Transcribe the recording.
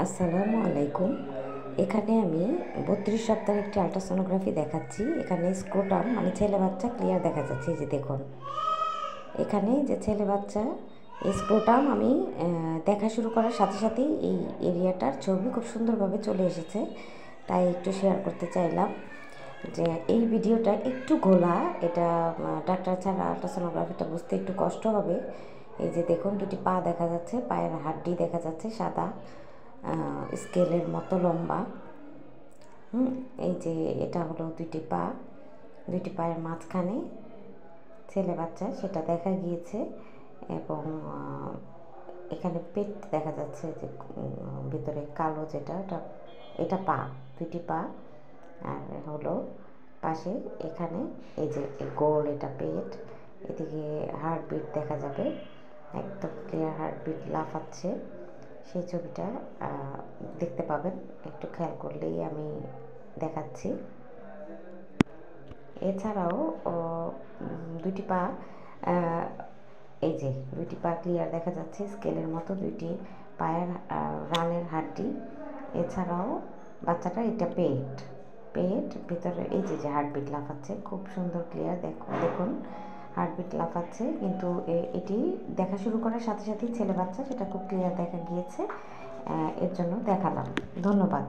আসসালামু আলাইকুম। এখানে আমি 32 সপ্তাহের একটি আল্ট্রাসোনোগ্রাফি দেখাচ্ছি। এখানে স্ক্রোটাম মানে ছেলে বাচ্চা ক্লিয়ার দেখা যাচ্ছে। এই যে দেখুন, এখানে যে ছেলে বাচ্চা স্ক্রোটাম আমি দেখা শুরু করার সাথে সাথেই এই এরিয়াটার ছবি খুব সুন্দরভাবে চলে এসেছে, তাই একটু শেয়ার করতে চাইলাম যে এই ভিডিওটা একটু ঘোলা, এটা ডাক্তার ছাড়া আল্ট্রাসোনোগ্রাফিটা বুঝতে একটু কষ্ট হবে। এই যে দেখুন, দুটি পা দেখা যাচ্ছে, পায়ের হাড্ডি দেখা যাচ্ছে সাদা, স্কেলের মতো লম্বা। এই যে এটা হলো দুইটি পায়ের মাঝখানে ছেলে বাচ্চা, সেটা দেখা গিয়েছে। এবং এখানে পেট দেখা যাচ্ছে যে ভিতরে কালো যেটা, এটা পা, দুইটি পা। আর হলো পাশে এখানে এই যে গোল, এটা পেট। এদিকে হার্টবিট দেখা যাবে, একদম ক্লিয়ার হার্টবিট লাফাচ্ছে। সেই ছবিটা দেখতে পাবেন, একটু খেয়াল করলেই আমি দেখাচ্ছি। এছাড়াও দুইটি পা, এই যে দুইটি পা ক্লিয়ার দেখা যাচ্ছে, স্কেলের মতো দুইটি পায়ের রানের হাড্ডি। এছাড়াও বাচ্চাটা এটা পেট ভিতরে এই যে হার্টবিট লাফাচ্ছে, খুব সুন্দর ক্লিয়ার দেখুন হার্টবিট লাফাচ্ছে। কিন্তু এটি দেখা শুরু করার সাথে সাথেই ছেলে বাচ্চা, সেটা খুব ক্লিয়ার দেখা গিয়েছে। এর জন্য দেখালাম। ধন্যবাদ।